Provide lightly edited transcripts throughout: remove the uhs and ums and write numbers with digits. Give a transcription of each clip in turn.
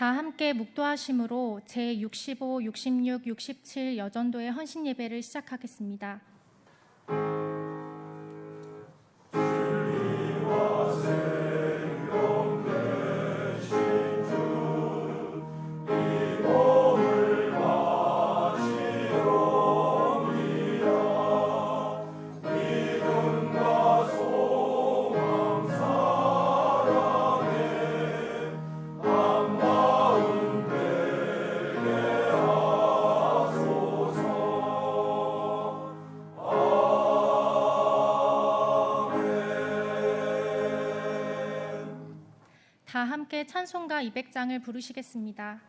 다 함께 묵도하심으로 제65, 66, 67 여전도의 헌신 예배를 시작하겠습니다. 다 함께 찬송가 200장을 부르시겠습니다.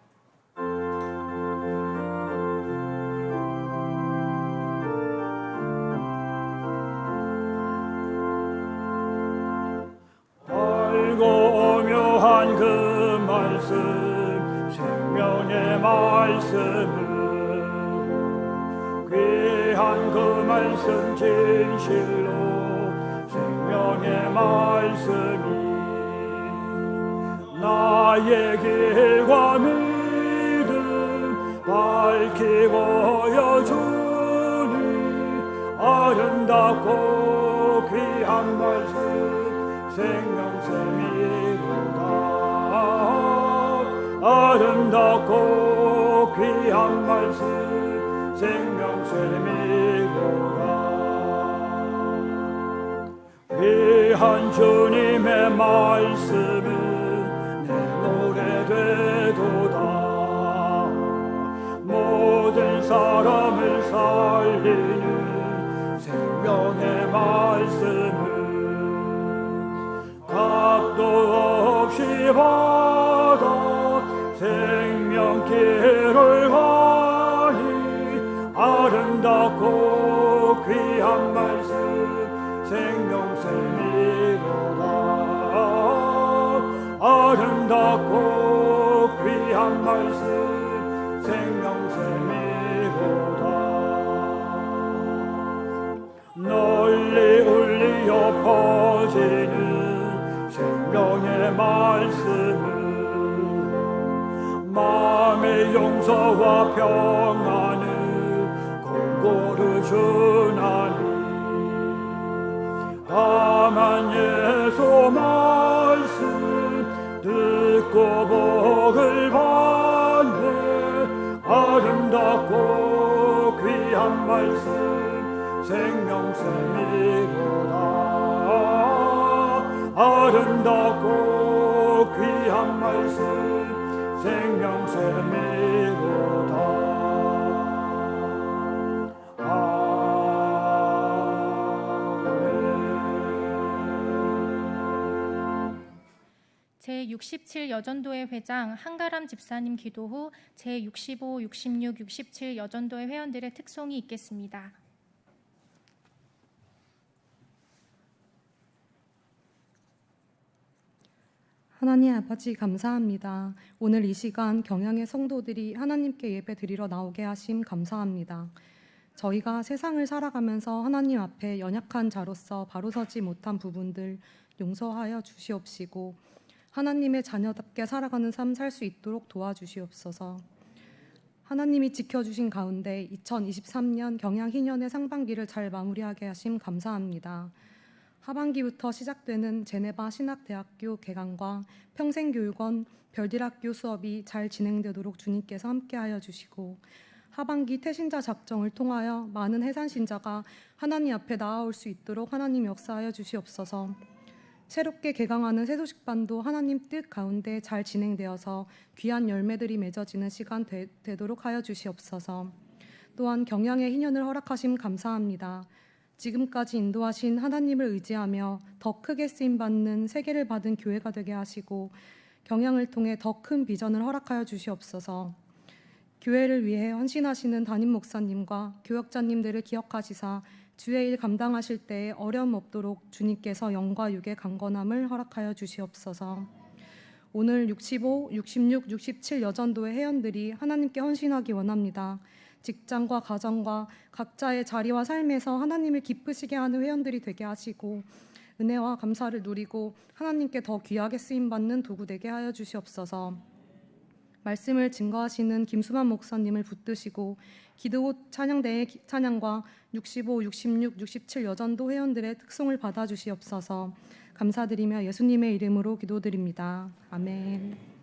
알고 오묘한 그 말씀, 생명의 말씀을, 귀한 그 말씀 진실로 생명의 말씀이 나의 길과 믿음 밝히 보여주니 아름답고 귀한 말씀 생명샘이로다. 아름답고 귀한 말씀 생명샘이로다. 귀한 주님의 말씀은 내 노래 되도다. 모든 사람을 살리는 생명의 말씀을 값도 없이 받아 생명길을 가니 아름답고 귀한 말씀 생명샘이로다. 아름답고 귀한 말씀 생명샘이로다. 널리 울리어 퍼지는 생명의 말씀은 마음의 용서와 평안을 골고루 주나니 다만 예수 말씀 듣고 복을 받네. 아름답고 귀한 말씀 생명샘이로다. 아름답고 귀한 말씀 생명샘이로다. 제67 여전도회 회장 한가람 집사님 기도 후 제65, 66, 67 여전도회 회원들의 특송이 있겠습니다. 하나님 아버지 감사합니다. 오늘 이 시간 경양의 성도들이 하나님께 예배 드리러 나오게 하심 감사합니다. 저희가 세상을 살아가면서 하나님 앞에 연약한 자로서 바로 서지 못한 부분들 용서하여 주시옵시고 하나님의 자녀답게 살아가는 삶 살 수 있도록 도와주시옵소서. 하나님이 지켜주신 가운데 2023년 경양 희년의 상반기를 잘 마무리하게 하심 감사합니다. 하반기부터 시작되는 제네바 신학대학교 개강과 평생교육원 별들학교 수업이 잘 진행되도록 주님께서 함께하여 주시고 하반기 태신자 작정을 통하여 많은 해산신자가 하나님 앞에 나아올 수 있도록 하나님 역사하여 주시옵소서. 새롭게 개강하는 새소식반도 하나님 뜻 가운데 잘 진행되어서 귀한 열매들이 맺어지는 시간 되도록 하여 주시옵소서. 또한 경양의 희년을 허락하심 감사합니다. 지금까지 인도하신 하나님을 의지하며 더 크게 쓰임받는 세계를 받은 교회가 되게 하시고 경양을 통해 더 큰 비전을 허락하여 주시옵소서. 교회를 위해 헌신하시는 담임 목사님과 교역자님들을 기억하시사 주의 일 감당하실 때에 어려움 없도록 주님께서 영과 육의 강건함을 허락하여 주시옵소서. 오늘 65, 66, 67 여전도의 회원들이 하나님께 헌신하기 원합니다. 직장과 가정과 각자의 자리와 삶에서 하나님을 기쁘시게 하는 회원들이 되게 하시고 은혜와 감사를 누리고 하나님께 더 귀하게 쓰임받는 도구 되게 하여 주시옵소서. 말씀을 증거하시는 김수만 목사님을 붙드시고 기도호 찬양대의 찬양과 65, 66, 67 여전도 회원들의 특송을 받아주시옵소서. 감사드리며 예수님의 이름으로 기도드립니다. 아멘.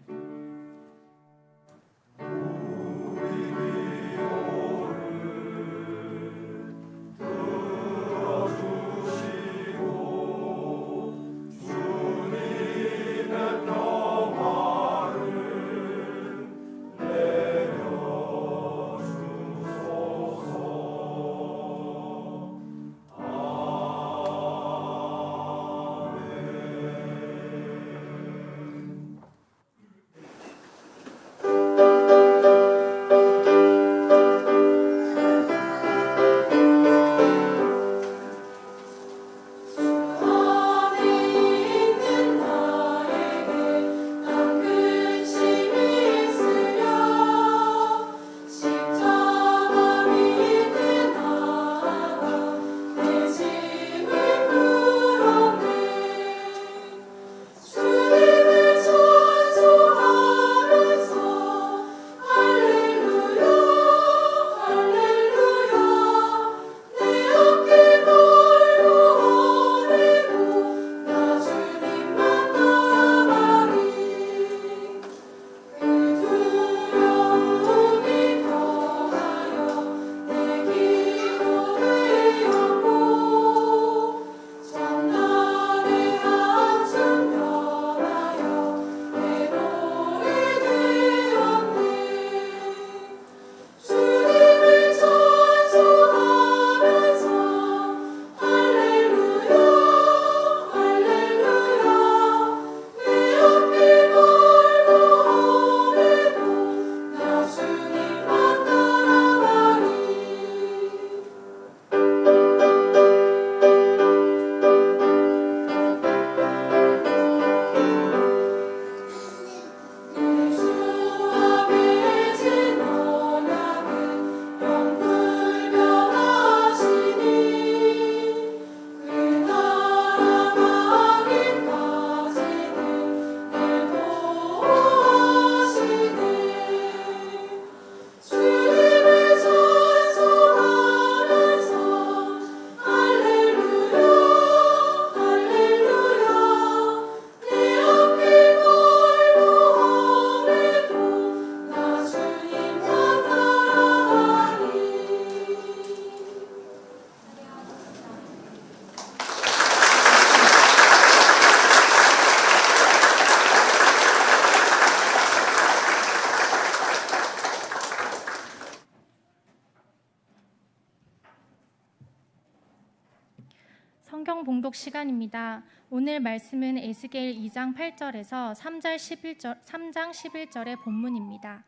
성경 봉독 시간입니다. 오늘 말씀은 에스겔 2장 8절에서 3장 11절의 본문입니다.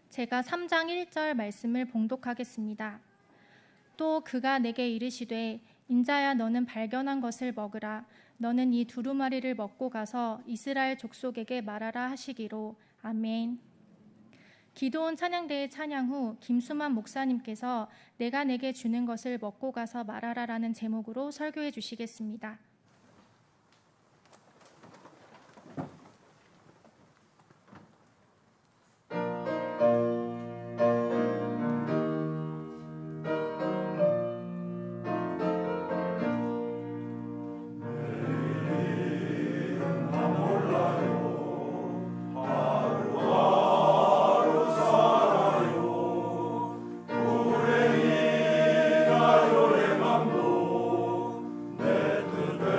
제가 3장 1절 말씀을 봉독하겠습니다. 또 그가 내게 이르시되 인자야 너는 발견한 것을 먹으라. 너는 이 두루마리를 먹고 가서 이스라엘 족속에게 말하라 하시기로. 아멘. 기도원 찬양대의 찬양 후 김수만 목사님께서 내가 내게 주는 것을 먹고 가서 말하라라는 제목으로 설교해 주시겠습니다. 내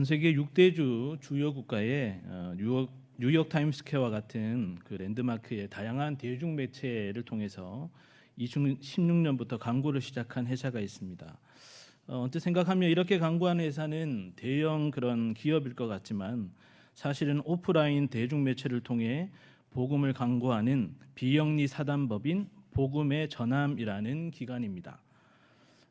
세계 6대주 주요 국가의 뉴욕 타임스퀘어와 같은 그 랜드마크의 다양한 대중 매체를 통해서 2016년부터 광고를 시작한 회사가 있습니다. 언뜻 생각하면 이렇게 광고하는 회사는 대형 그런 기업일 것 같지만 사실은 오프라인 대중 매체를 통해 복음을 광고하는 비영리 사단법인 복음의 전함이라는 기관입니다.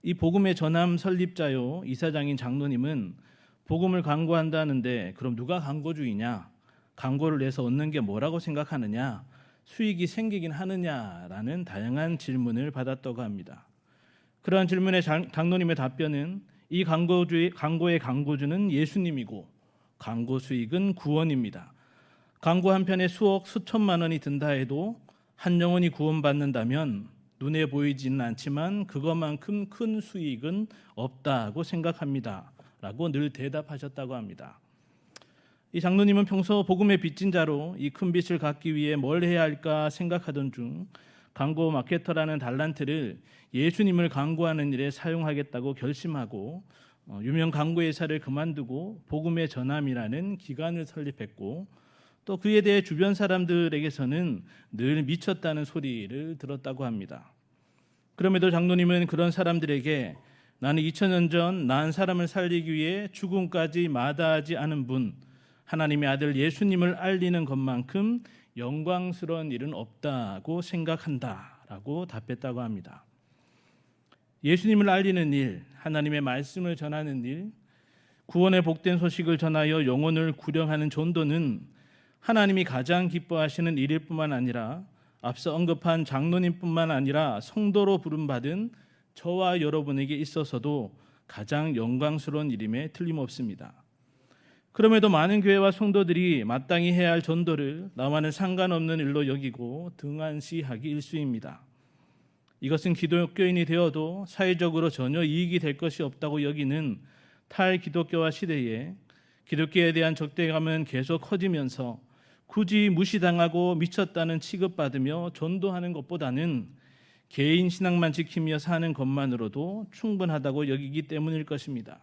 이 복음의 전함 설립자요 이사장인 장로님은 복음을 광고한다는데 그럼 누가 광고주이냐? 광고를 내서 얻는 게 뭐라고 생각하느냐? 수익이 생기긴 하느냐라는 다양한 질문을 받았다고 합니다. 그러한 질문에 장로님의 답변은 이 광고의 광고주는 예수님이고 광고 수익은 구원입니다. 광고 한 편에 수억 수천만 원이 든다 해도 한 영혼이 구원받는다면 눈에 보이지는 않지만 그것만큼 큰 수익은 없다고 생각합니다. 라고 늘 대답하셨다고 합니다. 이 장로님은 평소 복음의 빚진 자로 이 큰 빚을 갚기 위해 뭘 해야 할까 생각하던 중 광고 마케터라는 달란트를 예수님을 광고하는 일에 사용하겠다고 결심하고 유명 광고 회사를 그만두고 복음의 전함이라는 기관을 설립했고 또 그에 대해 주변 사람들에게서는 늘 미쳤다는 소리를 들었다고 합니다. 그럼에도 장로님은 그런 사람들에게 나는 2000년 전 난 사람을 살리기 위해 죽음까지 마다하지 않은 분 하나님의 아들 예수님을 알리는 것만큼 영광스러운 일은 없다고 생각한다라고 답했다고 합니다. 예수님을 알리는 일, 하나님의 말씀을 전하는 일, 구원의 복된 소식을 전하여 영혼을 구령하는 전도는 하나님이 가장 기뻐하시는 일일 뿐만 아니라 앞서 언급한 장로님뿐만 아니라 성도로 부름받은 저와 여러분에게 있어서도 가장 영광스러운 일임에 틀림없습니다. 그럼에도 많은 교회와 성도들이 마땅히 해야 할 전도를 나와는 상관없는 일로 여기고 등한시하기 일쑤입니다. 이것은 기독교인이 되어도 사회적으로 전혀 이익이 될 것이 없다고 여기는 탈기독교화 시대에 기독교에 대한 적대감은 계속 커지면서 굳이 무시당하고 미쳤다는 취급받으며 전도하는 것보다는 개인 신앙만 지키며 사는 것만으로도 충분하다고 여기기 때문일 것입니다.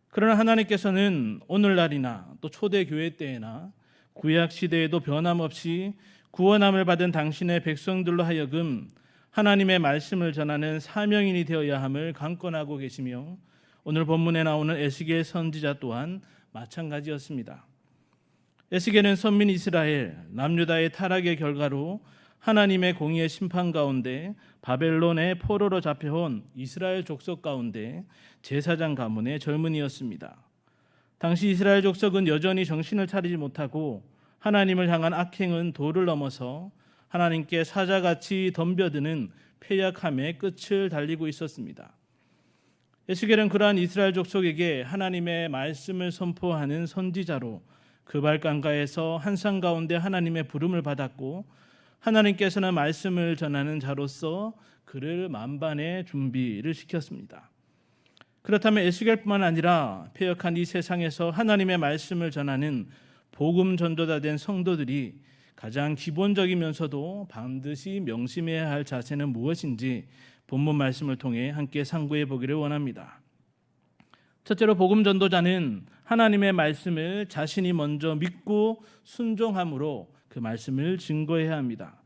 그러나 하나님께서는 오늘날이나 또 초대교회 때에나 구약 시대에도 변함없이 구원함을 받은 당신의 백성들로 하여금 하나님의 말씀을 전하는 사명인이 되어야 함을 강권하고 계시며 오늘 본문에 나오는 에스겔 선지자 또한 마찬가지였습니다. 에스겔은 선민 이스라엘, 남유다의 타락의 결과로 하나님의 공의의 심판 가운데 바벨론의 포로로 잡혀온 이스라엘 족속 가운데 제사장 가문의 젊은이였습니다. 당시 이스라엘 족속은 여전히 정신을 차리지 못하고 하나님을 향한 악행은 도를 넘어서 하나님께 사자같이 덤벼드는 패역함의 끝을 달리고 있었습니다. 에스겔은 그러한 이스라엘 족속에게 하나님의 말씀을 선포하는 선지자로 그발강가에서 한산 가운데 하나님의 부름을 받았고 하나님께서는 말씀을 전하는 자로서 그를 만반의 준비를 시켰습니다. 그렇다면 에스겔뿐만 아니라 패역한 이 세상에서 하나님의 말씀을 전하는 복음 전도자 된 성도들이 가장 기본적이면서도 반드시 명심해야 할 자세는 무엇인지 본문 말씀을 통해 함께 상고해 보기를 원합니다. 첫째로 복음 전도자는 하나님의 말씀을 자신이 먼저 믿고 순종함으로 그 말씀을 증거해야 합니다.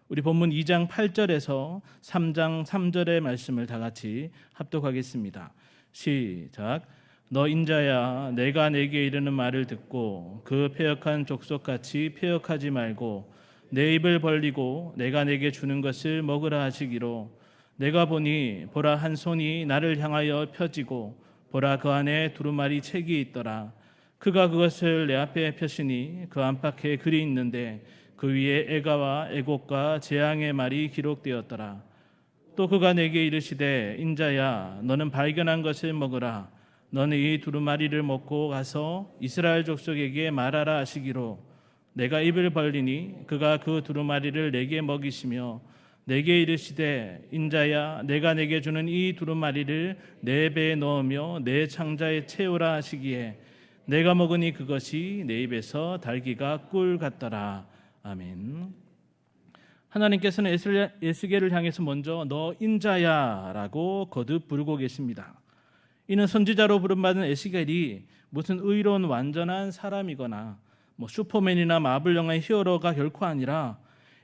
우리 본문 2장 8절에서 3장 3절의 말씀을 다 같이 합독하겠습니다. 시작. 너 인자야 내가 내게 이르는 말을 듣고 그 패역한 족속같이 패역하지 말고 내 입을 벌리고 내가 내게 주는 것을 먹으라 하시기로 내가 보니 보라 한 손이 나를 향하여 펴지고 보라 그 안에 두루마리 책이 있더라. 그가 그것을 내 앞에 펴시니 그 안팎에 글이 있는데 그 위에 애가와 애곡과 재앙의 말이 기록되었더라. 또 그가 내게 이르시되 인자야 너는 발견한 것을 먹으라. 너는 이 두루마리를 먹고 가서 이스라엘 족속에게 말하라 하시기로 내가 입을 벌리니 그가 그 두루마리를 내게 먹이시며 내게 이르시되 인자야 내가 내게 주는 이 두루마리를 내 배에 넣으며 내 창자에 채우라 하시기에 내가 먹으니 그것이 내 입에서 달기가 꿀 같더라. 아멘. 하나님께서는 에스겔을 향해서 먼저 너 인자야 라고 거듭 부르고 계십니다. 이는 선지자로 부름받은 에스겔이 무슨 의로운 완전한 사람이거나 슈퍼맨이나 마블 영화의 히어로가 결코 아니라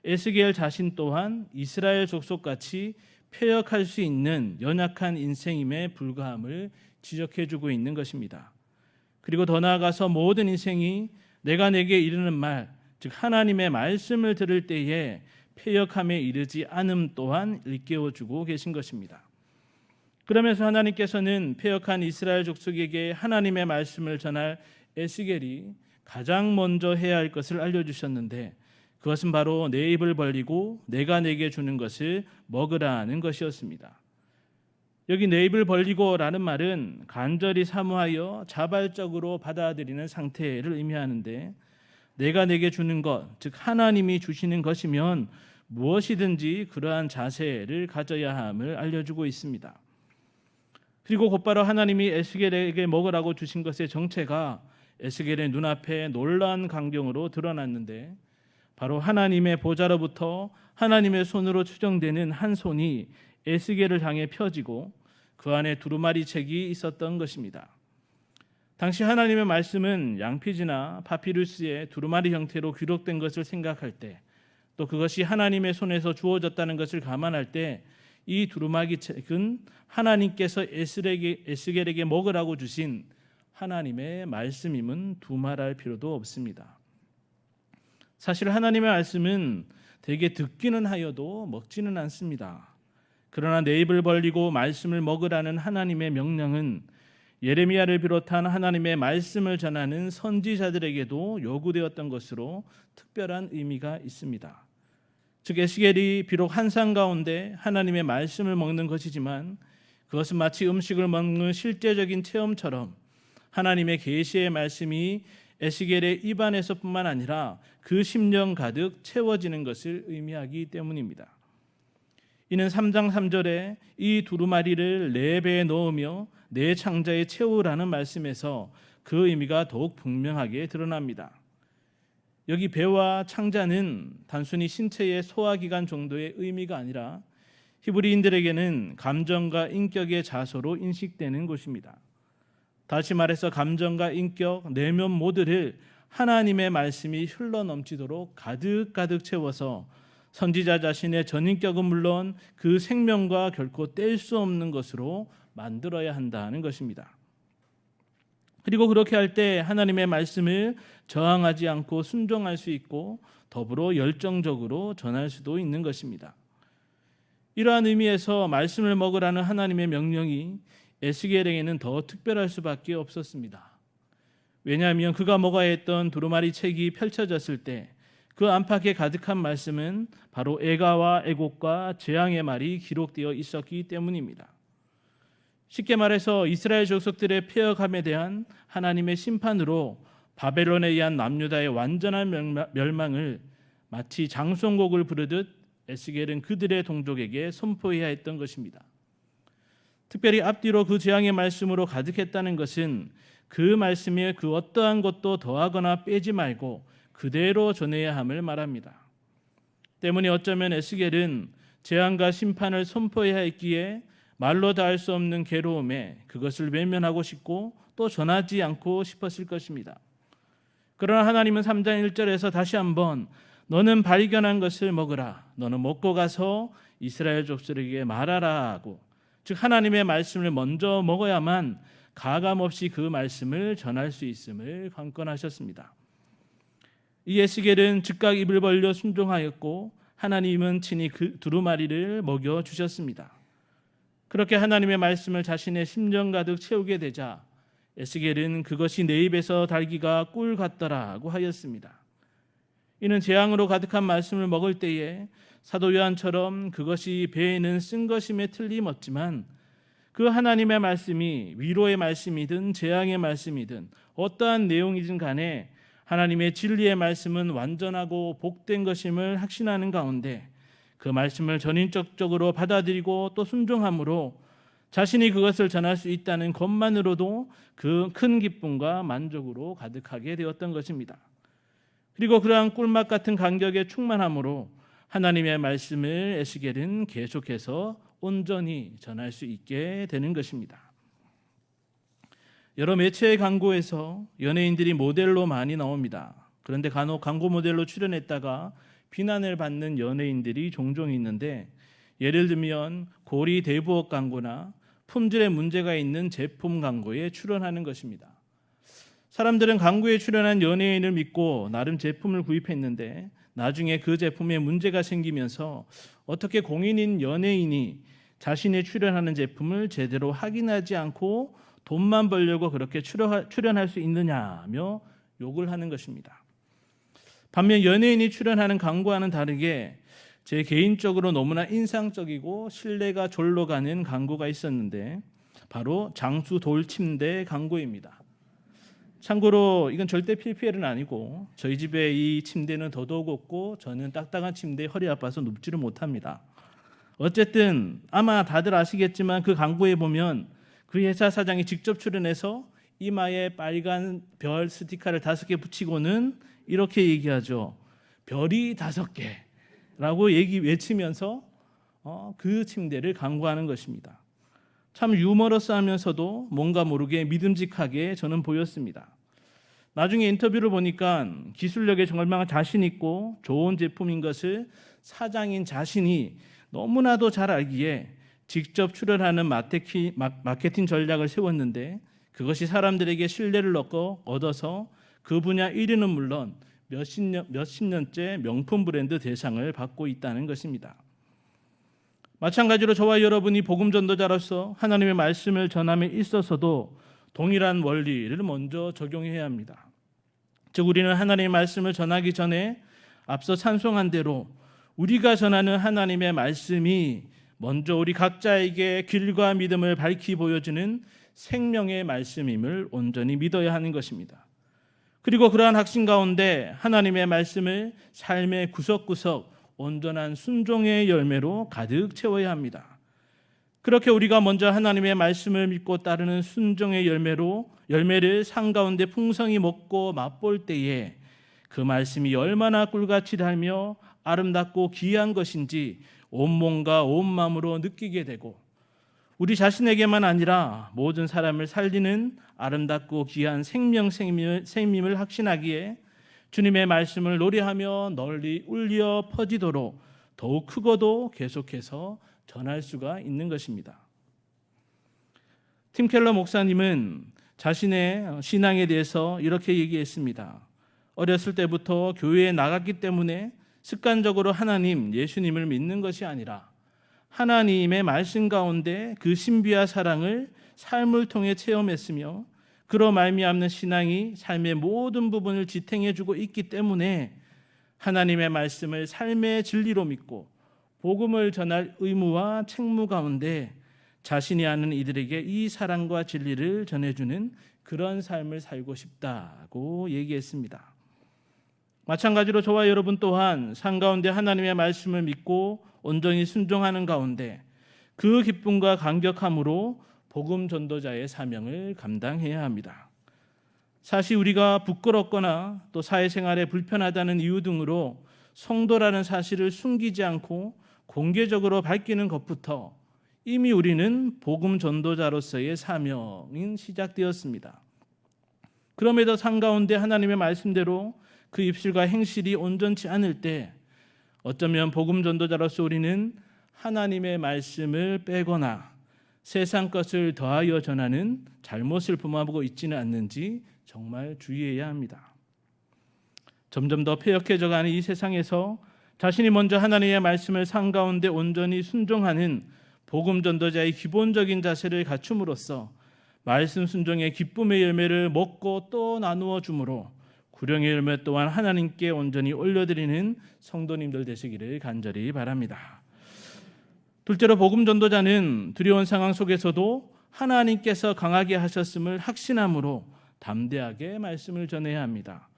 에스겔 자신 또한 이스라엘 족속같이 폐역할 수 있는 연약한 인생임에 불과함을 지적해주고 있는 것입니다. 그리고 더 나아가서 모든 인생이 내가 내게 이르는 말, 즉 하나님의 말씀을 들을 때에 폐역함에 이르지 않음 또한 일깨워주고 계신 것입니다. 그러면서 하나님께서는 폐역한 이스라엘 족속에게 하나님의 말씀을 전할 에스겔이 가장 먼저 해야 할 것을 알려주셨는데, 그것은 바로 내 입을 벌리고 내가 내게 주는 것을 먹으라는 것이었습니다. 여기 내 입을 벌리고라는 말은 간절히 사모하여 자발적으로 받아들이는 상태를 의미하는데, 내가 내게 주는 것, 즉 하나님이 주시는 것이면 무엇이든지 그러한 자세를 가져야 함을 알려주고 있습니다. 그리고 곧바로 하나님이 에스겔에게 먹으라고 주신 것의 정체가 에스겔의 눈앞에 놀라운 광경으로 드러났는데, 바로 하나님의 보좌로부터 하나님의 손으로 추정되는 한 손이 에스겔을 향해 펴지고 그 안에 두루마리 책이 있었던 것입니다. 당시 하나님의 말씀은 양피지나 파피루스의 두루마리 형태로 기록된 것을 생각할 때, 또 그것이 하나님의 손에서 주어졌다는 것을 감안할 때, 이 두루마리 책은 하나님께서 에스겔에게 먹으라고 주신 하나님의 말씀임은 두말할 필요도 없습니다. 사실 하나님의 말씀은 대개 듣기는 하여도 먹지는 않습니다. 그러나 내 입을 벌리고 말씀을 먹으라는 하나님의 명령은 예레미야를 비롯한 하나님의 말씀을 전하는 선지자들에게도 요구되었던 것으로 특별한 의미가 있습니다. 즉 에스겔이 비록 한상 가운데 하나님의 말씀을 먹는 것이지만 그것은 마치 음식을 먹는 실제적인 체험처럼 하나님의 계시의 말씀이 에스겔의 입안에서뿐만 아니라 그 심령 가득 채워지는 것을 의미하기 때문입니다. 이는 3장 3절에 이 두루마리를 내 배에 넣으며 내 창자에 채우라는 말씀에서 그 의미가 더욱 분명하게 드러납니다. 여기 배와 창자는 단순히 신체의 소화기관 정도의 의미가 아니라 히브리인들에게는 감정과 인격의 자소로 인식되는 곳입니다. 다시 말해서 감정과 인격, 내면 모두를 하나님의 말씀이 흘러넘치도록 가득가득 채워서 선지자 자신의 전인격은 물론 그 생명과 결코 뗄 수 없는 것으로 만들어야 한다는 것입니다. 그리고 그렇게 할 때 하나님의 말씀을 저항하지 않고 순종할 수 있고 더불어 열정적으로 전할 수도 있는 것입니다. 이러한 의미에서 말씀을 먹으라는 하나님의 명령이 에스겔에게는 더 특별할 수밖에 없었습니다. 왜냐하면 그가 먹어야 했던 두루마리 책이 펼쳐졌을 때 그 안팎에 가득한 말씀은 바로 애가와 애곡과 재앙의 말이 기록되어 있었기 때문입니다. 쉽게 말해서 이스라엘 족속들의 폐역함에 대한 하나님의 심판으로 바벨론에 의한 남유다의 완전한 멸망을 마치 장송곡을 부르듯 에스겔은 그들의 동족에게 선포해야 했던 것입니다. 특별히 앞뒤로 그 재앙의 말씀으로 가득했다는 것은 그 말씀에 그 어떠한 것도 더하거나 빼지 말고 그대로 전해야 함을 말합니다. 때문에 어쩌면 에스겔은 재앙과 심판을 선포해야 했기에 말로 다 할 수 없는 괴로움에 그것을 외면하고 싶고 또 전하지 않고 싶었을 것입니다. 그러나 하나님은 3장 1절에서 다시 한번 너는 발견한 것을 먹으라, 너는 먹고 가서 이스라엘 족속에게 말하라 하고, 즉 하나님의 말씀을 먼저 먹어야만 가감없이 그 말씀을 전할 수 있음을 관건하셨습니다. 이 에스겔은 즉각 입을 벌려 순종하였고 하나님은 친히 그 두루마리를 먹여 주셨습니다. 그렇게 하나님의 말씀을 자신의 심령 가득 채우게 되자 에스겔은 그것이 내 입에서 달기가 꿀 같더라고 하였습니다. 이는 재앙으로 가득한 말씀을 먹을 때에 사도 요한처럼 그것이 배에는 쓴 것임에 틀림없지만 그 하나님의 말씀이 위로의 말씀이든 재앙의 말씀이든 어떠한 내용이든 간에 하나님의 진리의 말씀은 완전하고 복된 것임을 확신하는 가운데 그 말씀을 전인격적으로 받아들이고 또 순종함으로 자신이 그것을 전할 수 있다는 것만으로도 그 큰 기쁨과 만족으로 가득하게 되었던 것입니다. 그리고 그러한 꿀맛 같은 감격에 충만함으로 하나님의 말씀을 에스겔은 계속해서 온전히 전할 수 있게 되는 것입니다. 여러 매체의 광고에서 연예인들이 모델로 많이 나옵니다. 그런데 간혹 광고 모델로 출연했다가 비난을 받는 연예인들이 종종 있는데, 예를 들면 고리 대부업 광고나 품질에 문제가 있는 제품 광고에 출연하는 것입니다. 사람들은 광고에 출연한 연예인을 믿고 나름 제품을 구입했는데, 나중에 그 제품에 문제가 생기면서 어떻게 공인인 연예인이 자신이 출연하는 제품을 제대로 확인하지 않고 돈만 벌려고 그렇게 출연할 수 있느냐며 욕을 하는 것입니다. 반면 연예인이 출연하는 광고와는 다르게 제 개인적으로 너무나 인상적이고 신뢰가 절로 가는 광고가 있었는데, 바로 장수 돌침대 광고입니다. 참고로 이건 절대 PPL은 아니고 저희 집에 이 침대는 더더욱 없고 저는 딱딱한 침대에 허리 아파서 눕지를 못합니다. 어쨌든 아마 다들 아시겠지만 그 광고에 보면 그 회사 사장이 직접 출연해서 이마에 빨간 별 스티커를 5개 붙이고는 이렇게 얘기하죠. 별이 5개라고 외치면서 그 침대를 광고하는 것입니다. 참 유머러스하면서도 뭔가 모르게 믿음직하게 저는 보였습니다. 나중에 인터뷰를 보니까 기술력에 정말 자신 있고 좋은 제품인 것을 사장인 자신이 너무나도 잘 알기에 직접 출연하는 마케팅 전략을 세웠는데, 그것이 사람들에게 신뢰를 얻어서 그 분야 1위는 물론 몇십 년째 명품 브랜드 대상을 받고 있다는 것입니다. 마찬가지로 저와 여러분이 복음 전도자로서 하나님의 말씀을 전함에 있어서도 동일한 원리를 먼저 적용해야 합니다. 즉, 우리는 하나님의 말씀을 전하기 전에 앞서 찬송한 대로 우리가 전하는 하나님의 말씀이 먼저 우리 각자에게 길과 믿음을 밝히 보여주는 생명의 말씀임을 온전히 믿어야 하는 것입니다. 그리고 그러한 확신 가운데 하나님의 말씀을 삶의 구석구석 온전한 순종의 열매로 가득 채워야 합니다. 그렇게 우리가 먼저 하나님의 말씀을 믿고 따르는 순종의 열매를 산 가운데 풍성히 먹고 맛볼 때에 그 말씀이 얼마나 꿀같이 달며 아름답고 귀한 것인지 온몸과 온 마음으로 느끼게 되고, 우리 자신에게만 아니라 모든 사람을 살리는 아름답고 귀한 생명을 확신하기에 주님의 말씀을 노래하며 널리 울려 퍼지도록 더욱 크고도 계속해서 전할 수가 있는 것입니다. 팀 켈러 목사님은 자신의 신앙에 대해서 이렇게 얘기했습니다. 어렸을 때부터 교회에 나갔기 때문에 습관적으로 하나님, 예수님을 믿는 것이 아니라 하나님의 말씀 가운데 그 신비와 사랑을 삶을 통해 체험했으며, 그로 말미암는 신앙이 삶의 모든 부분을 지탱해주고 있기 때문에 하나님의 말씀을 삶의 진리로 믿고 복음을 전할 의무와 책무 가운데 자신이 아는 이들에게 이 사랑과 진리를 전해주는 그런 삶을 살고 싶다고 얘기했습니다. 마찬가지로 저와 여러분 또한 삶 가운데 하나님의 말씀을 믿고 온전히 순종하는 가운데 그 기쁨과 감격함으로 복음 전도자의 사명을 감당해야 합니다. 사실 우리가 부끄럽거나 또 사회생활에 불편하다는 이유 등으로 성도라는 사실을 숨기지 않고 공개적으로 밝히는 것부터 이미 우리는 복음 전도자로서의 사명인 시작되었습니다. 그럼에도 삶 가운데 하나님의 말씀대로 그 입술과 행실이 온전치 않을 때 어쩌면 복음 전도자로서 우리는 하나님의 말씀을 빼거나 세상 것을 더하여 전하는 잘못을 범하고 있지는 않는지 정말 주의해야 합니다. 점점 더 폐역해져가는 이 세상에서 자신이 먼저 하나님의 말씀을 삶 가운데 온전히 순종하는 복음 전도자의 기본적인 자세를 갖춤으로써 말씀 순종의 기쁨의 열매를 먹고 또 나누어 주므로 구령의 열매 또한 하나님께 온전히 올려드리는 성도님들 되시기를 간절히 바랍니다. 둘째로 복음 전도자는 두려운 상황 속에서도 하나님께서 강하게 하셨음을 확신함으로 담대하게 말씀을 전해야 합니다.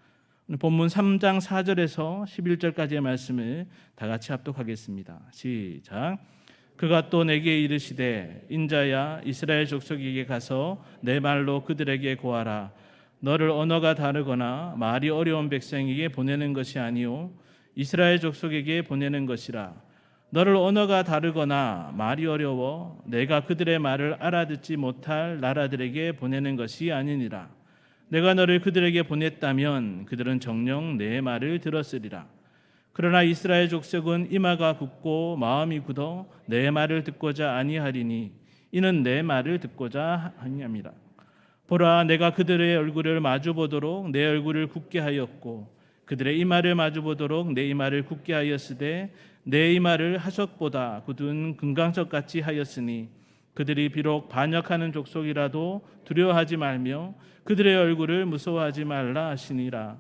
본문 3장 4절에서 11절까지의 말씀을 다 같이 합독하겠습니다. 시작. 그가 또 내게 이르시되 인자야 이스라엘 족속에게 가서 내 말로 그들에게 고하라. 너를 언어가 다르거나 말이 어려운 백성에게 보내는 것이 아니요 이스라엘 족속에게 보내는 것이라. 너를 언어가 다르거나 말이 어려워 내가 그들의 말을 알아듣지 못할 나라들에게 보내는 것이 아니니라. 내가 너를 그들에게 보냈다면 그들은 정녕 내 말을 들었으리라. 그러나 이스라엘 족속은 이마가 굳고 마음이 굳어 내 말을 듣고자 아니하리니 이는 내 말을 듣고자 하니함이라. 보라, 내가 그들의 얼굴을 마주보도록 내 얼굴을 굳게 하였고 그들의 이마를 마주보도록 내 이마를 굳게 하였으되 내 이마를 하석보다 굳은 금강석같이 하였으니 그들이 비록 반역하는 족속이라도 두려워하지 말며 그들의 얼굴을 무서워하지 말라 하시니라.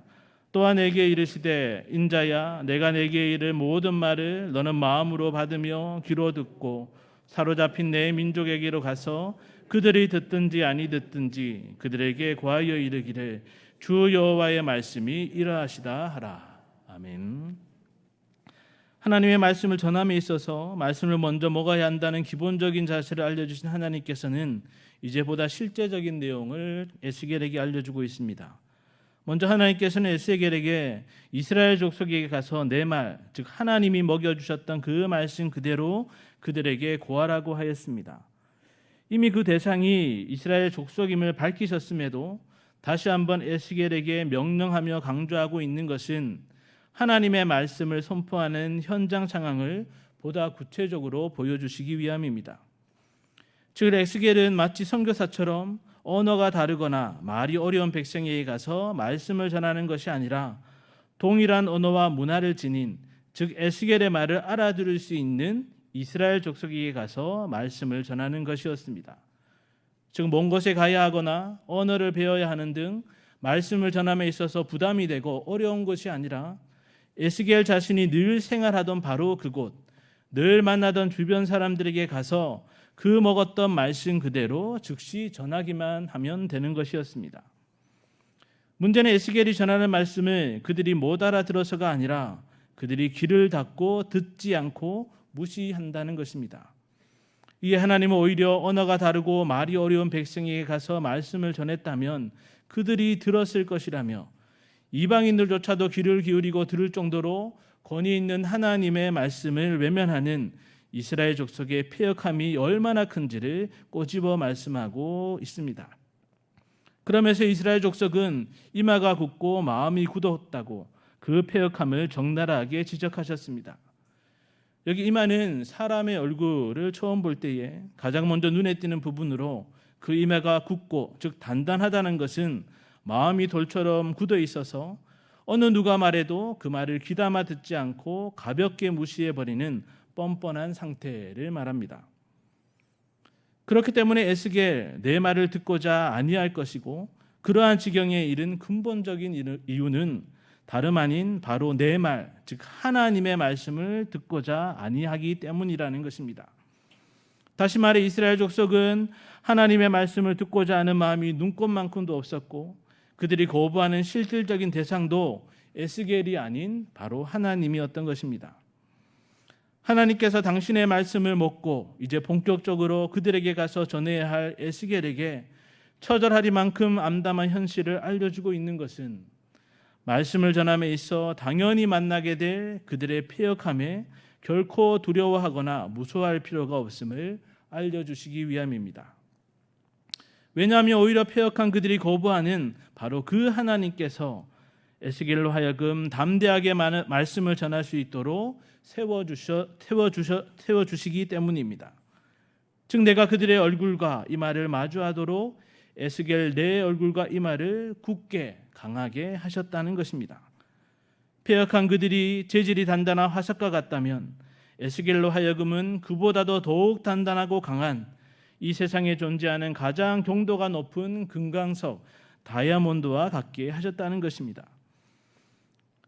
또한 내게 이르시되 인자야, 내가 내게 이를 모든 말을 너는 마음으로 받으며 귀로 듣고 사로잡힌 내 민족에게로 가서 그들이 듣든지 아니 듣든지 그들에게 고하여 이르기를 주 여호와의 말씀이 이러하시다 하라. 아멘. 하나님의 말씀을 전함에 있어서 말씀을 먼저 먹어야 한다는 기본적인 자세를 알려주신 하나님께서는 이제 보다 실제적인 내용을 에스겔에게 알려주고 있습니다. 먼저 하나님께서는 에스겔에게 이스라엘 족속에게 가서 내 말, 즉 하나님이 먹여주셨던 그 말씀 그대로 그들에게 고하라고 하였습니다. 이미 그 대상이 이스라엘 족속임을 밝히셨음에도 다시 한번 에스겔에게 명령하며 강조하고 있는 것은 하나님의 말씀을 선포하는 현장 상황을 보다 구체적으로 보여주시기 위함입니다. 즉 에스겔은 마치 선교사처럼 언어가 다르거나 말이 어려운 백성에게 가서 말씀을 전하는 것이 아니라 동일한 언어와 문화를 지닌, 즉 에스겔의 말을 알아들을 수 있는 이스라엘 족속에게 가서 말씀을 전하는 것이었습니다. 즉 먼 곳에 가야 하거나 언어를 배워야 하는 등 말씀을 전함에 있어서 부담이 되고 어려운 것이 아니라 에스겔 자신이 늘 생활하던 바로 그곳, 늘 만나던 주변 사람들에게 가서 그 먹었던 말씀 그대로 즉시 전하기만 하면 되는 것이었습니다. 문제는 에스겔이 전하는 말씀을 그들이 못 알아들어서가 아니라 그들이 귀를 닫고 듣지 않고 무시한다는 것입니다. 이에 하나님은 오히려 언어가 다르고 말이 어려운 백성에게 가서 말씀을 전했다면 그들이 들었을 것이라며 이방인들조차도 귀를 기울이고 들을 정도로 권위 있는 하나님의 말씀을 외면하는 이스라엘 족속의 패역함이 얼마나 큰지를 꼬집어 말씀하고 있습니다. 그러면서 이스라엘 족속은 이마가 굳고 마음이 굳었다고 그 패역함을 적나라하게 지적하셨습니다. 여기 이마는 사람의 얼굴을 처음 볼 때에 가장 먼저 눈에 띄는 부분으로 그 이마가 굳고 즉 단단하다는 것은 마음이 돌처럼 굳어 있어서 어느 누가 말해도 그 말을 귀담아 듣지 않고 가볍게 무시해버리는 뻔뻔한 상태를 말합니다. 그렇기 때문에 에스겔 내 말을 듣고자 아니할 것이고 그러한 지경에 이른 근본적인 이유는 다름 아닌 바로 내 말, 즉 하나님의 말씀을 듣고자 아니하기 때문이라는 것입니다. 다시 말해 이스라엘 족속은 하나님의 말씀을 듣고자 하는 마음이 눈꼽만큼도 없었고 그들이 거부하는 실질적인 대상도 에스겔이 아닌 바로 하나님이었던 것입니다. 하나님께서 당신의 말씀을 먹고 이제 본격적으로 그들에게 가서 전해야 할 에스겔에게 처절하리만큼 암담한 현실을 알려주고 있는 것은 말씀을 전함에 있어 당연히 만나게 될 그들의 패역함에 결코 두려워하거나 무서워할 필요가 없음을 알려주시기 위함입니다. 왜냐하면 오히려 패역한 그들이 거부하는 바로 그 하나님께서 에스겔로 하여금 담대하게 말씀을 전할 수 있도록 세워주시기 때문입니다. 즉 내가 그들의 얼굴과 이마를 마주하도록 에스겔 내 얼굴과 이마를 굳게 강하게 하셨다는 것입니다. 패역한 그들이 재질이 단단한 화석과 같다면 에스겔로 하여금은 그보다도 더욱 단단하고 강한 이 세상에 존재하는 가장 경도가 높은 금강석 다이아몬드와 같게 하셨다는 것입니다.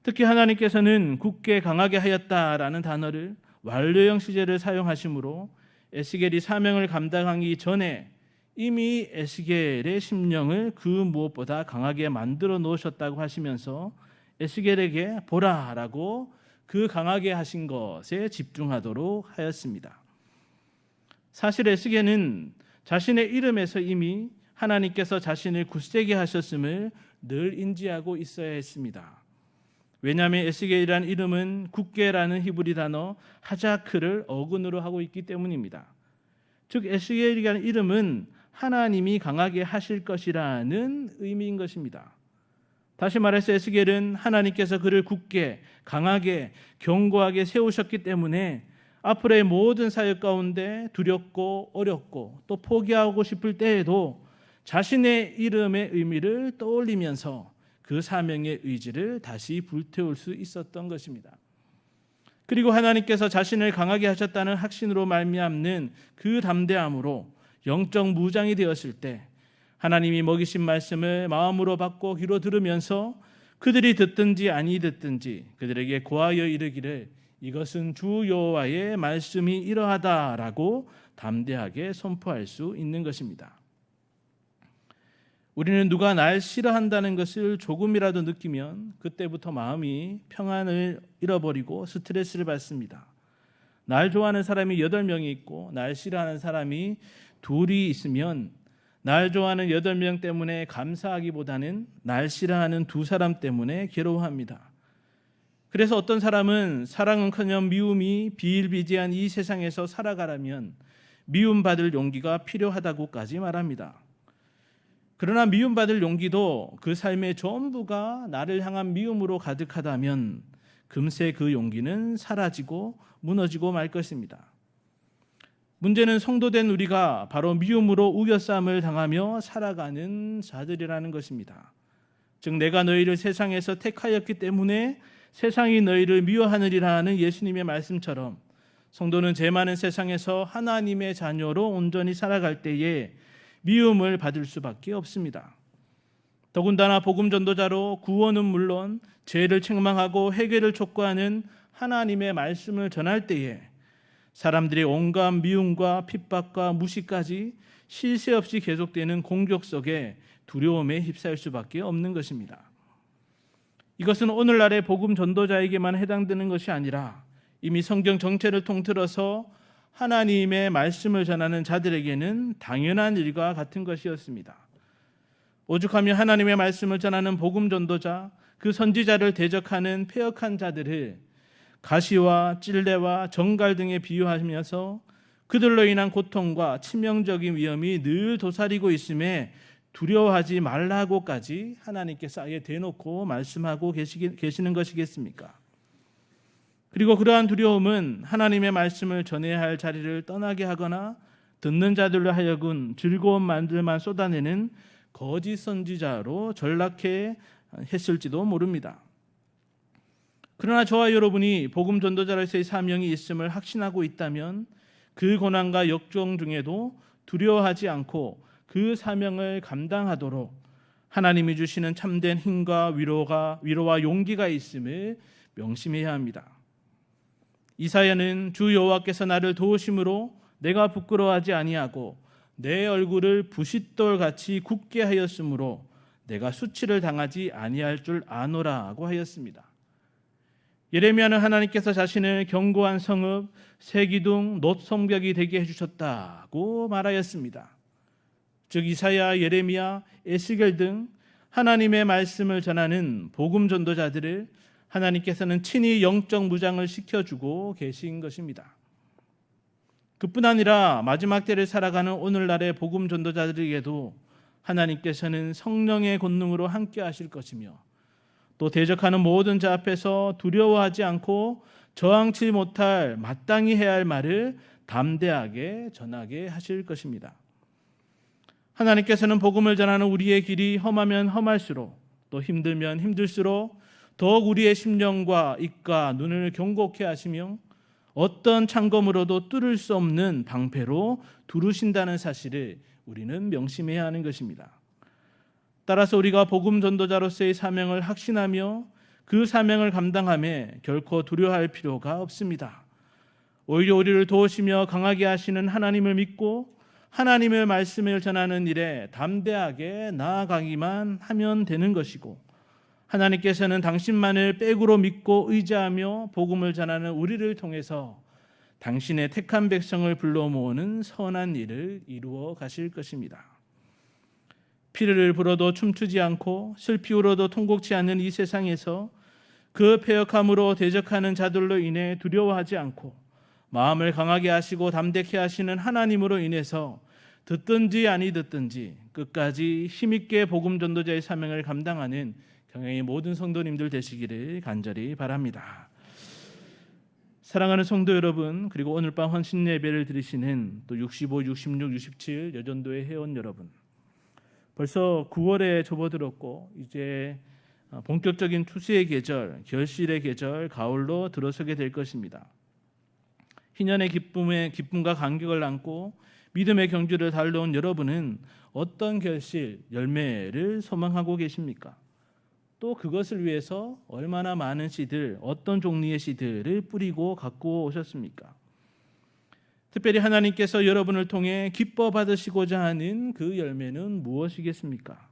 특히 하나님께서는 굳게 강하게 하였다라는 단어를 완료형 시제를 사용하심으로 에스겔이 사명을 감당하기 전에 이미 에스겔의 심령을 그 무엇보다 강하게 만들어 놓으셨다고 하시면서 에스겔에게 보라라고 그 강하게 하신 것에 집중하도록 하였습니다. 사실 에스겔은 자신의 이름에서 이미 하나님께서 자신을 굳세게 하셨음을 늘 인지하고 있어야 했습니다. 왜냐하면 에스겔이라는 이름은 굳게라는 히브리 단어 하자크를 어근으로 하고 있기 때문입니다. 즉 에스겔이라는 이름은 하나님이 강하게 하실 것이라는 의미인 것입니다. 다시 말해서 에스겔은 하나님께서 그를 굳게, 강하게, 견고하게 세우셨기 때문에 앞으로의 모든 사역 가운데 두렵고 어렵고 또 포기하고 싶을 때에도 자신의 이름의 의미를 떠올리면서 그 사명의 의지를 다시 불태울 수 있었던 것입니다. 그리고 하나님께서 자신을 강하게 하셨다는 확신으로 말미암는 그 담대함으로 영적 무장이 되었을 때 하나님이 먹이신 말씀을 마음으로 받고 귀로 들으면서 그들이 듣든지 아니 듣든지 그들에게 고하여 이르기를 이것은 주 여호와의 말씀이 이러하다라고 담대하게 선포할 수 있는 것입니다. 우리는 누가 날 싫어한다는 것을 조금이라도 느끼면 그때부터 마음이 평안을 잃어버리고 스트레스를 받습니다. 날 좋아하는 사람이 8명이 있고 날 싫어하는 사람이 2이 있으면 날 좋아하는 8명 때문에 감사하기보다는 날 싫어하는 2사람 때문에 괴로워합니다. 그래서 어떤 사람은 사랑은커녕 미움이 비일비재한 이 세상에서 살아가려면 미움받을 용기가 필요하다고까지 말합니다. 그러나 미움받을 용기도 그 삶의 전부가 나를 향한 미움으로 가득하다면 금세 그 용기는 사라지고 무너지고 말 것입니다. 문제는 성도된 우리가 바로 미움으로 우겨싸움을 당하며 살아가는 자들이라는 것입니다. 즉 내가 너희를 세상에서 택하였기 때문에 세상이 너희를 미워하느리라는 예수님의 말씀처럼 성도는 죄 많은 세상에서 하나님의 자녀로 온전히 살아갈 때에 미움을 받을 수밖에 없습니다. 더군다나 복음 전도자로 구원은 물론 죄를 책망하고 회개를 촉구하는 하나님의 말씀을 전할 때에 사람들의 온갖 미움과 핍박과 무시까지 쉴 새 없이 계속되는 공격 속에 두려움에 휩싸일 수밖에 없는 것입니다. 이것은 오늘날의 복음 전도자에게만 해당되는 것이 아니라 이미 성경 전체를 통틀어서 하나님의 말씀을 전하는 자들에게는 당연한 일과 같은 것이었습니다. 오죽하면 하나님의 말씀을 전하는 복음 전도자, 그 선지자를 대적하는 패역한 자들을 가시와 찔레와 정갈 등에 비유하면서 그들로 인한 고통과 치명적인 위험이 늘 도사리고 있음에 두려워하지 말라고까지 하나님께서 아예 대놓고 말씀하고 계시는 것이겠습니까? 그리고 그러한 두려움은 하나님의 말씀을 전해야 할 자리를 떠나게 하거나 듣는 자들로 하여금 즐거운 말들만 쏟아내는 거짓 선지자로 전락해 했을지도 모릅니다. 그러나 저와 여러분이 복음 전도자로서의 사명이 있음을 확신하고 있다면 그 고난과 역경 중에도 두려워하지 않고 그 사명을 감당하도록 하나님이 주시는 참된 힘과 위로와 용기가 있음을 명심해야 합니다. 이사야는 주 여호와께서 나를 도우심으로 내가 부끄러워하지 아니하고 내 얼굴을 부싯돌같이 굳게 하였으므로 내가 수치를 당하지 아니할 줄 아노라고 하였습니다. 예레미야는 하나님께서 자신을 견고한 성읍, 새기둥, 놋성벽이 되게 해주셨다고 말하였습니다. 즉 이사야, 예레미야, 에스겔 등 하나님의 말씀을 전하는 복음 전도자들을 하나님께서는 친히 영적 무장을 시켜주고 계신 것입니다. 그뿐 아니라 마지막 때를 살아가는 오늘날의 복음 전도자들에게도 하나님께서는 성령의 권능으로 함께 하실 것이며 또 대적하는 모든 자 앞에서 두려워하지 않고 저항치 못할 마땅히 해야 할 말을 담대하게 전하게 하실 것입니다. 하나님께서는 복음을 전하는 우리의 길이 험하면 험할수록 또 힘들면 힘들수록 더욱 우리의 심령과 입과 눈을 경고케 하시며 어떤 창검으로도 뚫을 수 없는 방패로 두르신다는 사실을 우리는 명심해야 하는 것입니다. 따라서 우리가 복음 전도자로서의 사명을 확신하며 그 사명을 감당함에 결코 두려워할 필요가 없습니다. 오히려 우리를 도우시며 강하게 하시는 하나님을 믿고 하나님의 말씀을 전하는 일에 담대하게 나아가기만 하면 되는 것이고 하나님께서는 당신만을 백으로 믿고 의지하며 복음을 전하는 우리를 통해서 당신의 택한 백성을 불러 모으는 선한 일을 이루어 가실 것입니다. 피를 불어도 춤추지 않고 슬피 울어도 통곡치 않는 이 세상에서 그 패역함으로 대적하는 자들로 인해 두려워하지 않고 마음을 강하게 하시고 담대케 하시는 하나님으로 인해서 듣든지 아니 듣든지 끝까지 힘있게 복음 전도자의 사명을 감당하는 경영의 모든 성도님들 되시기를 간절히 바랍니다. 사랑하는 성도 여러분, 그리고 오늘 밤 헌신 예배를 드리시는 또 65, 66, 67 여전도의 회원 여러분, 벌써 9월에 접어들었고 이제 본격적인 추수의 계절, 결실의 계절, 가을로 들어서게 될 것입니다. 희년의 기쁨과 감격을 안고 믿음의 경주를 달려온 여러분은 어떤 결실, 열매를 소망하고 계십니까? 또 그것을 위해서 얼마나 많은 씨들, 어떤 종류의 씨들을 뿌리고 갖고 오셨습니까? 특별히 하나님께서 여러분을 통해 기뻐 받으시고자 하는 그 열매는 무엇이겠습니까?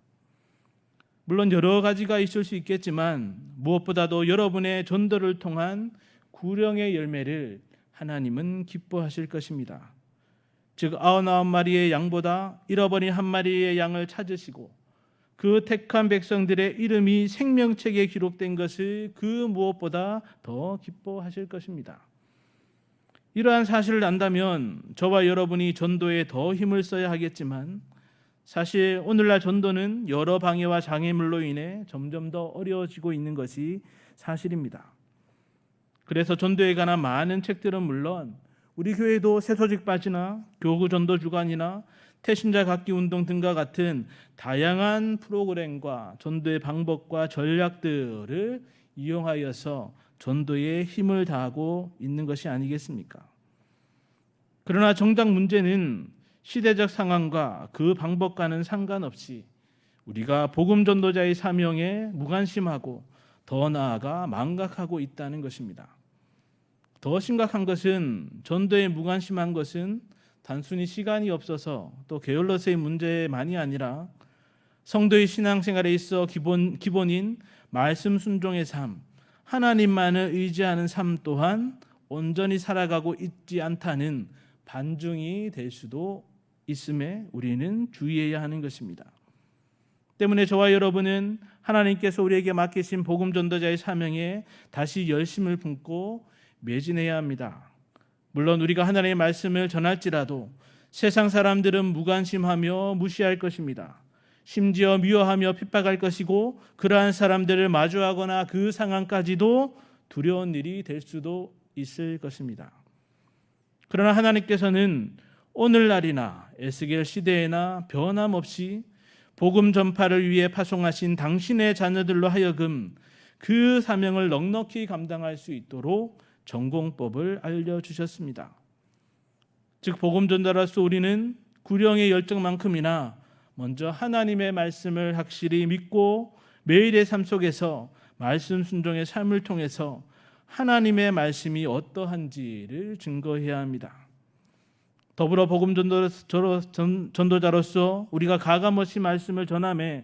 물론 여러 가지가 있을 수 있겠지만 무엇보다도 여러분의 전도를 통한 구령의 열매를 하나님은 기뻐하실 것입니다. 즉 99마리의 양보다 잃어버린 한 마리의 양을 찾으시고 그 택한 백성들의 이름이 생명책에 기록된 것을 그 무엇보다 더 기뻐하실 것입니다. 이러한 사실을 안다면 저와 여러분이 전도에 더 힘을 써야 하겠지만 사실 오늘날 전도는 여러 방해와 장애물로 인해 점점 더 어려워지고 있는 것이 사실입니다. 그래서 전도에 관한 많은 책들은 물론 우리 교회도 새소직밭이나 교구 전도 주간이나 태신자 갖기 운동 등과 같은 다양한 프로그램과 전도의 방법과 전략들을 이용하여서 전도에 힘을 다하고 있는 것이 아니겠습니까? 그러나 정작 문제는 시대적 상황과 그 방법과는 상관없이 우리가 복음 전도자의 사명에 무관심하고 더 나아가 망각하고 있다는 것입니다. 더 심각한 것은 전도에 무관심한 것은 단순히 시간이 없어서 또 게을러서의 문제만이 아니라 성도의 신앙생활에 있어 기본인 말씀 순종의 삶, 하나님만을 의지하는 삶 또한 온전히 살아가고 있지 않다는 반증이 될 수도 있음에 우리는 주의해야 하는 것입니다. 때문에 저와 여러분은 하나님께서 우리에게 맡기신 복음 전도자의 사명에 다시 열심을 품고 매진해야 합니다. 물론 우리가 하나님의 말씀을 전할지라도 세상 사람들은 무관심하며 무시할 것입니다. 심지어 미워하며 핍박할 것이고 그러한 사람들을 마주하거나 그 상황까지도 두려운 일이 될 수도 있을 것입니다. 그러나 하나님께서는 오늘날이나 에스겔 시대에나 변함없이 복음 전파를 위해 파송하신 당신의 자녀들로 하여금 그 사명을 넉넉히 감당할 수 있도록 전공법을 알려주셨습니다. 즉 복음 전달로서 우리는 구령의 열정만큼이나 먼저 하나님의 말씀을 확실히 믿고 매일의 삶 속에서 말씀 순종의 삶을 통해서 하나님의 말씀이 어떠한지를 증거해야 합니다. 더불어 복음 전도자로서 우리가 가감없이 말씀을 전하며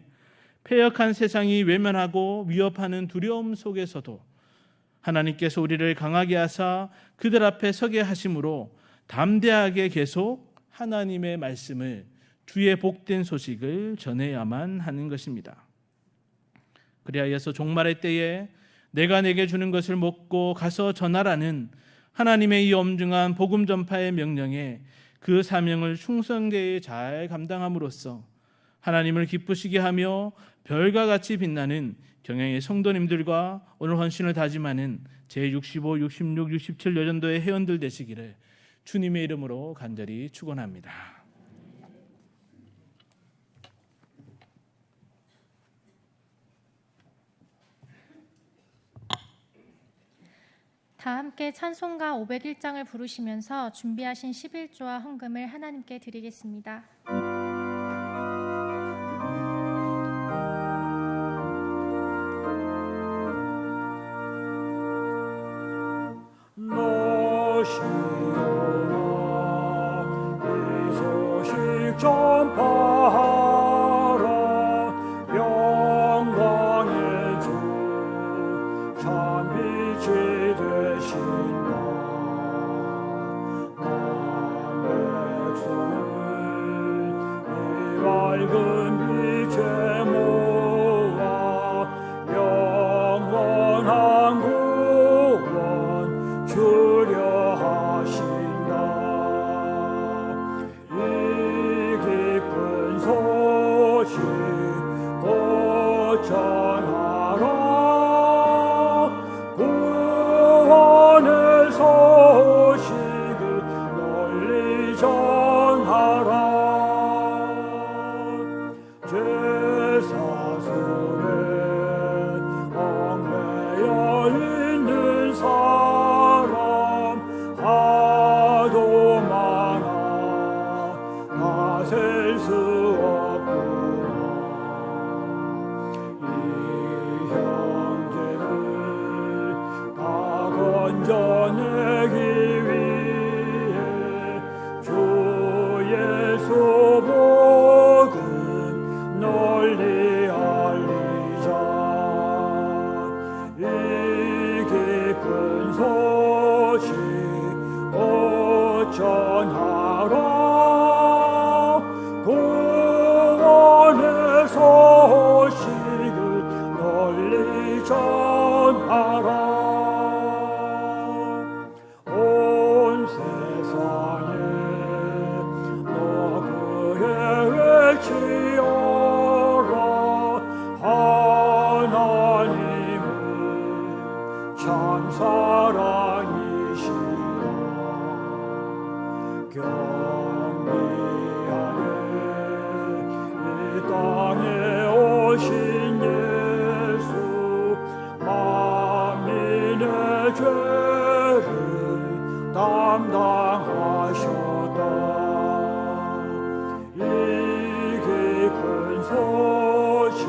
패역한 세상이 외면하고 위협하는 두려움 속에서도 하나님께서 우리를 강하게 하사 그들 앞에 서게 하심으로 담대하게 계속 하나님의 말씀을 주의 복된 소식을 전해야만 하는 것입니다. 그리하여서 종말의 때에 내가 내게 주는 것을 먹고 가서 전하라는 하나님의 이 엄중한 복음 전파의 명령에 그 사명을 충성되이 잘 감당함으로써 하나님을 기쁘시게 하며 별과 같이 빛나는 경영의 성도님들과 오늘 헌신을 다짐하는 제65, 66, 67 여전도의 회원들 되시기를 주님의 이름으로 간절히 축원합니다. 다 함께 찬송가 501장을 부르시면서 준비하신 11조와 헌금을 하나님께 드리겠습니다. 너시오나 이 소식 전파하라 영광의 주 참 빛이 되신 남 백성을 이 밝은 빛에 모아 영원한 전하라. 온 세상에 너그의 외치어라. 하나님은 참 사랑이시라. 경비하네 이 땅에 오신 예수, 만민의 죄를 담당하셨다. 이 깊은 소식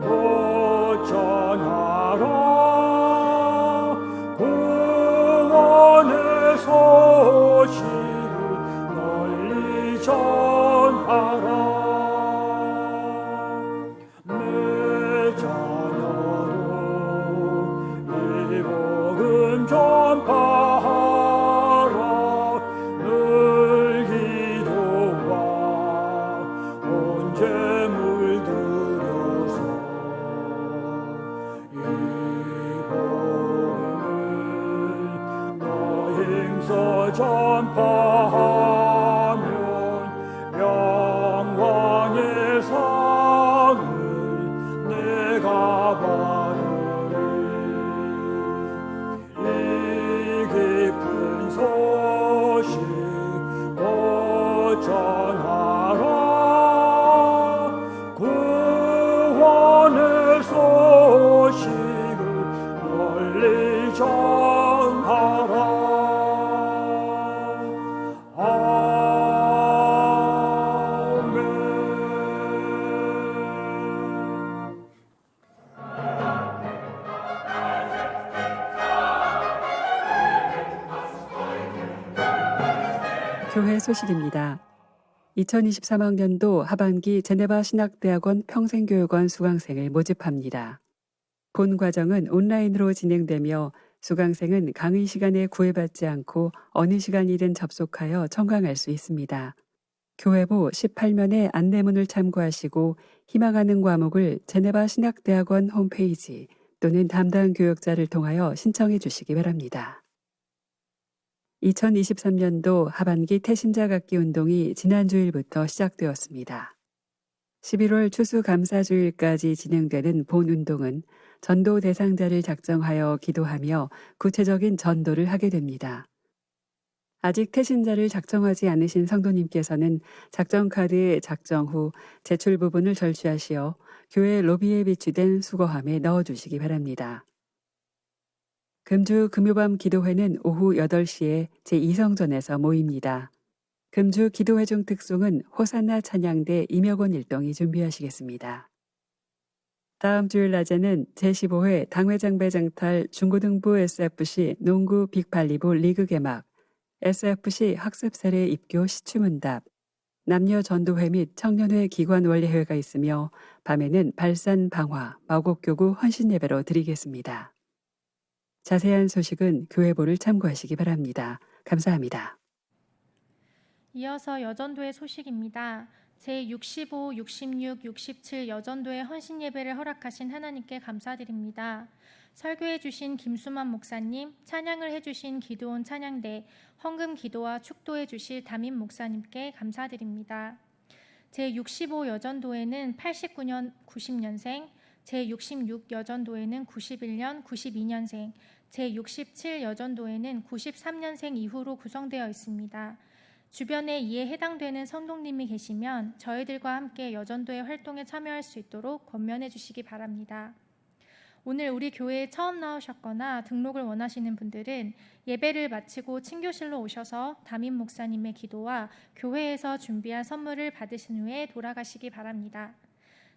곧 전하라. 구원의 소식을 널리 전하라. 내 자녀도 이 복음 전파하라. 늘 기도와 온 재물 들여서 이 복음을 너 힘써 전파하면 영광의 상을 내가 받으리. 이 깊은 소식 곧 전하라. 구원의 소식을 널리 전하라. 교회 소식입니다. 2023학년도 하반기 제네바 신학대학원 평생교육원 수강생을 모집합니다. 본 과정은 온라인으로 진행되며 수강생은 강의 시간에 구애받지 않고 어느 시간이든 접속하여 청강할 수 있습니다. 교회부 18면의 안내문을 참고하시고 희망하는 과목을 제네바 신학대학원 홈페이지 또는 담당 교역자를 통하여 신청해 주시기 바랍니다. 2023년도 하반기 태신자 갖기 운동이 지난 주일부터 시작되었습니다. 11월 추수감사주일까지 진행되는 본 운동은 전도 대상자를 작정하여 기도하며 구체적인 전도를 하게 됩니다. 아직 태신자를 작정하지 않으신 성도님께서는 작정카드의 작정 후 제출 부분을 절취하시어 교회 로비에 비치된 수거함에 넣어주시기 바랍니다. 금주 금요밤 기도회는 오후 8시에 제2성전에서 모입니다. 금주 기도회 중 특송은 호산나 찬양대 임혁원 일동이 준비하시겠습니다. 다음 주일 낮에는 제15회 당회장배장탈 중고등부 SFC 농구 빅발리볼 리그 개막, SFC 학습세례 입교 시추문답, 남녀 전도회 및 청년회 기관 원리회가 있으며 밤에는 발산 방화, 마곡교구 헌신예배로 드리겠습니다. 자세한 소식은 교회보를 참고하시기 바랍니다. 감사합니다. 이어서 여전도의 소식입니다. 제65, 66, 67 여전도의 헌신 예배를 허락하신 하나님께 감사드립니다. 설교해 주신 김수만 목사님, 찬양을 해주신 기도원 찬양대, 헌금 기도와 축도해 주실 담임 목사님께 감사드립니다. 제65 여전도에는 89년 90년생, 제66 여전도에는 91년 92년생, 제67 여전도에는 93년생 이후로 구성되어 있습니다. 주변에 이에 해당되는 성도님이 계시면 저희들과 함께 여전도의 활동에 참여할 수 있도록 권면해 주시기 바랍니다. 오늘 우리 교회에 처음 나오셨거나 등록을 원하시는 분들은 예배를 마치고 친교실로 오셔서 담임 목사님의 기도와 교회에서 준비한 선물을 받으신 후에 돌아가시기 바랍니다.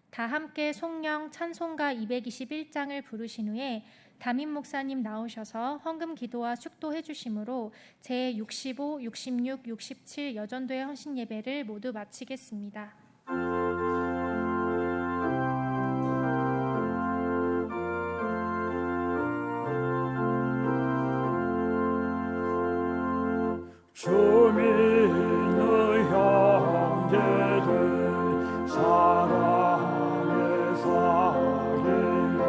다 함께 송영 찬송가 221장을 부르신 후에 담임 목사님 나오셔서 헌금 기도와 축도해 주심으로 제65, 66, 67 여전도의 헌신 예배를 모두 마치겠습니다. 주민의 형제들 사랑의 살림을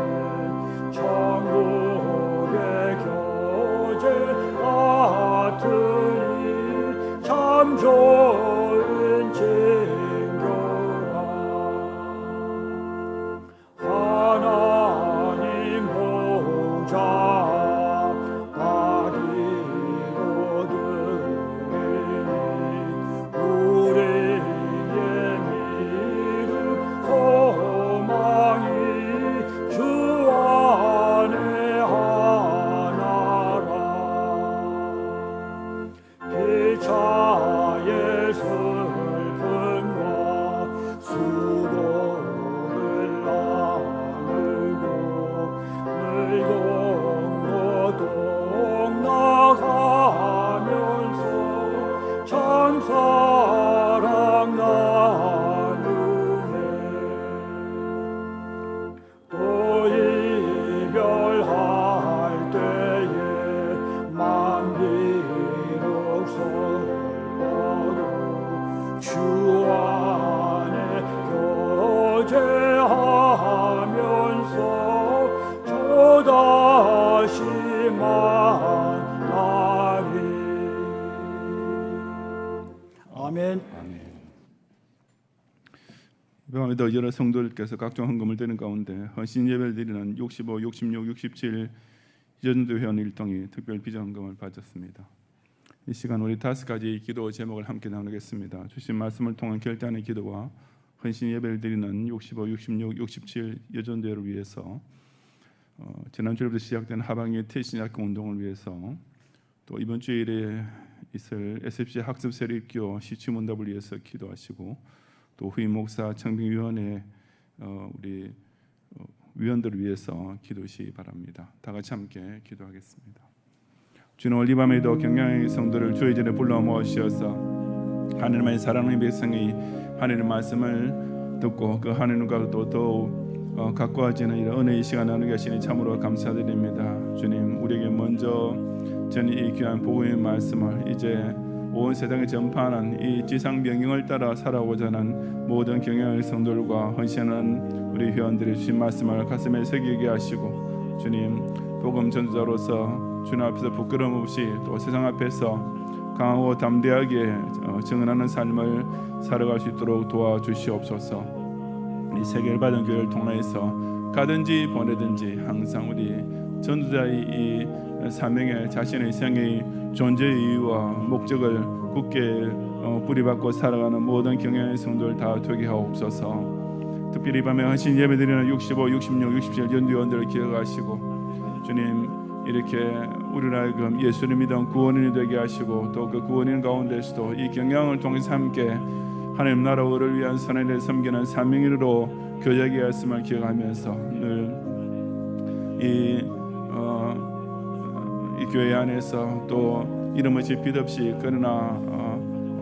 동로동 나가면서 참사랑 나누네. 또 이별할 때에 맘 비록 설거도 주 안에 교제하면서 또다시 만나리. 아멘. 이번에도 여러 성도들께서 각종 헌금을 드리는 가운데 헌신 예배를 드리는 65, 66, 67 여전도 회원 일동이 특별 비전 헌금을 바쳤습니다. 이 시간 우리 5가지 기도 제목을 함께 나누겠습니다. 주신 말씀을 통한 결단의 기도와 헌신 예배를 드리는 65, 66, 67 여전도회를 위해서 지난 주일부터 시작된 하반기 태신학교 운동을 위해서 또 이번 주일에 있을 SFC 학습 세례 입교 시취문답을 위해서 기도하시고 또 후임 목사 청빙위원회 우리 위원들을 위해서 기도시 바랍니다. 다 같이 함께 기도하겠습니다. 주는 오늘 이 밤에도 경양의 성도를 주의 전에 불러 모으시어서 하나님의 사랑하는 백성이 하나님의 말씀을 듣고 그 하나님과 또 더욱 가까워지는 이런 은혜의 시간 나누게 하시니 참으로 감사드립니다. 주님, 우리에게 먼저 전이 이 귀한 복음의 말씀을 이제 온 세상에 전파하는 이 지상 명령을 따라 살아오고자 하는 모든 경영의 성도들과 헌신하는 우리 회원들의 주신 말씀을 가슴에 새기게 하시고 주님, 복음 전도자로서 주님 앞에서 부끄러움 없이 또 세상 앞에서 강하고 담대하게 증언하는 삶을 살아갈 수 있도록 도와주시옵소서. 이 세계를 받은 교회를 통해서 가든지 보내든지 항상 우리 전도자의 이 사명에 자신의 생의 존재의 이유와 목적을 굳게 뿌리박고 살아가는 모든 경영의 성도를 다 되게 하옵소서. 특별히 밤에 헌신 예배드리는 65, 66, 67 연두원들을 기억하시고 주님, 이렇게 우리나라의 예수를 믿은 구원인이 되게 하시고 또 그 구원인 가운데서도 이 경영을 통해서 함께 하나님 나라를 위한 선한을 섬기는 사명인으로 교제하게 하였음을 기억하면서 늘 이 교회 안에서 또 이름 없이 빛 없이 그러나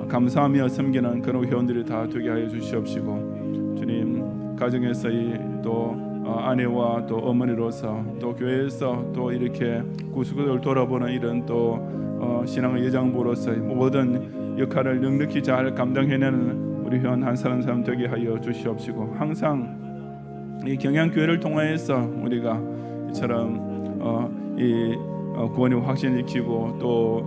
감사하며 섬기는 그런 회원들이 다 되게 하여 주시옵시고 주님, 가정에서 또 아내와 또 어머니로서 또 교회에서 또 이렇게 구수구를 돌아보는 이런 또 신앙의 여장부로서의 모든 역할을 넉넉히 잘 감당해내는 우리 회원 한 사람 사람 되게 하여 주시옵시고 항상 이 경양교회를 통하여서 우리가 이처럼 이 구원의 확신을 지키고 또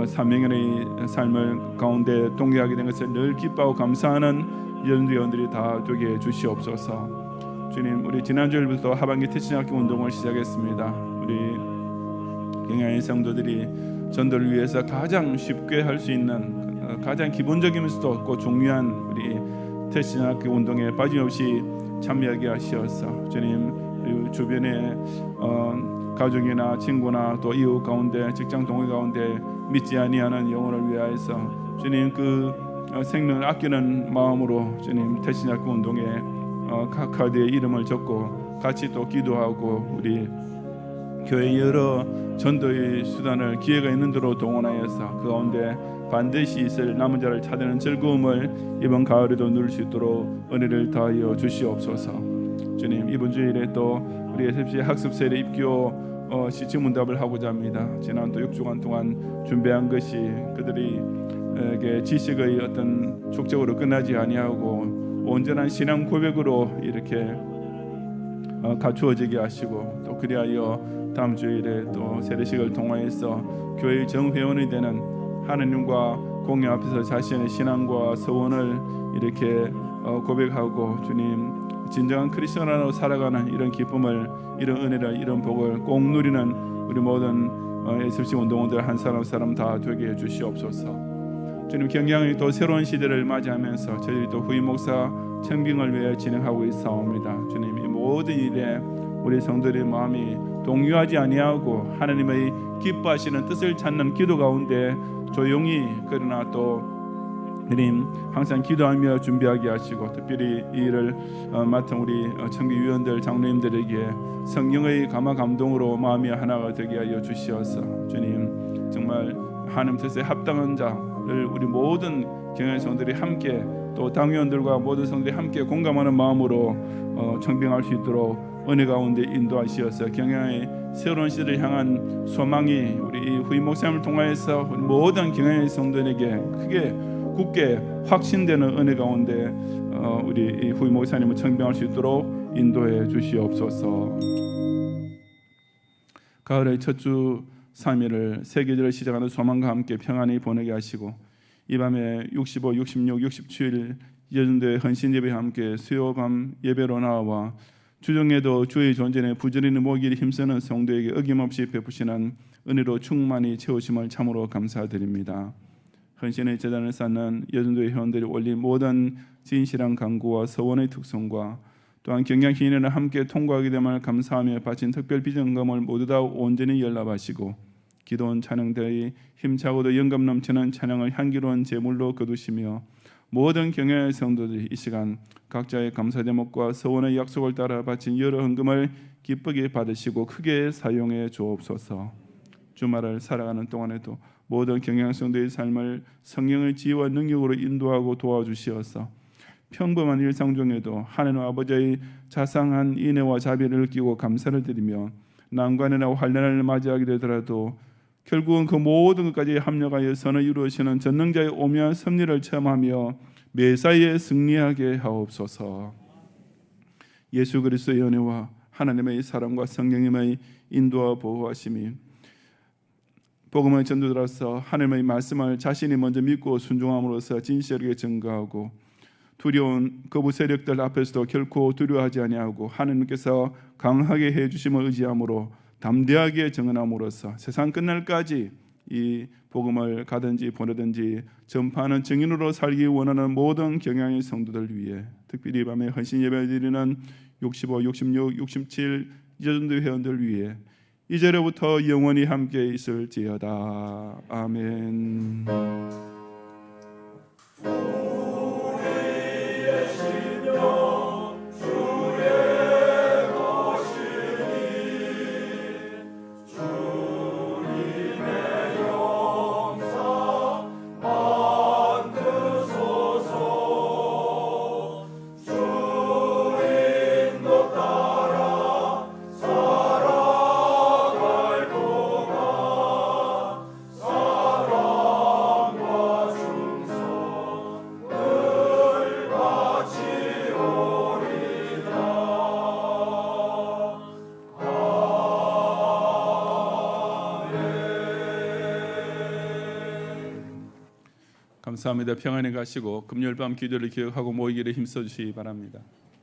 사명의 삶을 가운데 동의하게 된 것을 늘 기뻐하고 감사하는 연두원들이 다 되게 해주시옵소서. 주님, 우리 지난주일부터 하반기 태신학교 운동을 시작했습니다. 우리 경양의 성도들이 전도를 위해서 가장 쉽게 할 수 있는 가장 기본적이면서도 없고 중요한 우리 태신학교 운동에 빠짐없이 참여하게 하시어서 주님, 우리 주변에 가족이나 친구나 또 이웃 가운데 직장 동료 가운데 믿지 아니하는 영혼을 위하여서 주님, 그 생명을 아끼는 마음으로 주님 태신학교 운동에 각 카드에 이름을 적고 같이 또 기도하고 우리 교회 여러 전도의 수단을 기회가 있는 대로 동원하여서 그 가운데 반드시 있을 남은 자를 찾는 즐거움을 이번 가을에도 누릴 수 있도록 은혜를 더하여 주시옵소서. 주님, 이번 주일에 또 우리 SFC 학습 세례 입교 시청문답을 하고자 합니다. 지난 또 6주간 동안 준비한 것이 그들에게 지식의 어떤 축적으로 끝나지 아니하고 온전한 신앙 고백으로 이렇게 갖추어지게 하시고 또 그리하여 다음 주일에 또 세례식을 통하여서 교회의 정회원이 되는 하나님과 공회 앞에서 자신의 신앙과 서원을 이렇게 고백하고 주님, 진정한 크리스천으로 살아가는 이런 기쁨을, 이런 은혜를, 이런 복을 꼭 누리는 우리 모든 SFC 운동원들 한 사람 사람 다 되게 해주시옵소서. 주님, 경양이 또 새로운 시대를 맞이하면서 저희들이 또 후임 목사 청빙을 위해 진행하고 있사옵니다. 주님, 이 모든 일에 우리 성도들의 마음이 동요하지 아니하고 하나님의 기뻐하시는 뜻을 찾는 기도 가운데 조용히 그러나 또 주님 항상 기도하며 준비하게 하시고 특별히 이 일을 맡은 우리 청비위원들 장로님들에게 성령의 감화 감동으로 마음이 하나가 되게 하여 주시어서 주님 정말 하나님 뜻에 합당한 자를 우리 모든 경영 성들이 함께 또 당위원들과 모든 성들이 함께 공감하는 마음으로 청빙할 수 있도록 은혜 가운데 인도하시어서 경영의 새로운 시대를 향한 소망이 우리 후임 목사님을 통하여서 우리 모든 경영의 성도에게 크게 굳게 확신되는 은혜 가운데 우리 후임 목사님을 청빙할 수 있도록 인도해 주시옵소서. 가을의 첫 주 3일을 새 계절을 시작하는 소망과 함께 평안히 보내게 하시고 이 밤에 65, 66, 67 여전도의 헌신 예배와 함께 수요 밤 예배로 나와 주중에도 주의 존재에 부지런히 모이기를 힘쓰는 성도에게 어김없이 베푸시는 은혜로 충만히 채우심을 참으로 감사드립니다. 헌신의 재단을 쌓는 여전도의 회원들이 올린 모든 진실한 간구와 서원의 특성과 또한 경향신인을 함께 통과하게 됨을 감사하며 바친 특별 비전금을 모두 다 온전히 연락하시고 기도원 찬양들이 힘차고도 영감 넘치는 찬양을 향기로운 제물로 거두시며 모든 경영의 성도들이 이 시간 각자의 감사 제목과 서원의 약속을 따라 바친 여러 헌금을 기쁘게 받으시고 크게 사용해 주옵소서. 주말을 살아가는 동안에도 모든 경영 성도의 삶을 성령의 지혜와 능력으로 인도하고 도와주시어서 평범한 일상 중에도 하나님 아버지의 자상한 인애와 자비를 느끼고 감사를 드리며 난관이나 환난을 맞이하게 되더라도 결국은 그 모든 것까지 합력하여 선을 이루시는 전능자의 오묘한 섭리를 체험하며 매사에 승리하게 하옵소서. 예수 그리스도의 은혜와 하나님의 사랑과 성령님의 인도와 보호하심이 복음을 전도들어서 하나님의 말씀을 자신이 먼저 믿고 순종함으로써 진실하게 증거하고 두려운 거부 세력들 앞에서도 결코 두려워하지 아니하고 하나님께서 강하게 해주심을 의지함으로 담대하게 증언함으로써 세상 끝날까지 이 복음을 가든지 보내든지 전파하는 증인으로 살기 원하는 모든 경향의 성도들 위해 특별히 이 밤에 헌신 예배 드리는 65, 66, 67 여전도 회원들 위해 이제로부터 영원히 함께 있을지어다. 아멘. 감사합니다. 평안히 가시고 금요일 밤 기도를 기억하고 모이기를 힘써 주시기 바랍니다.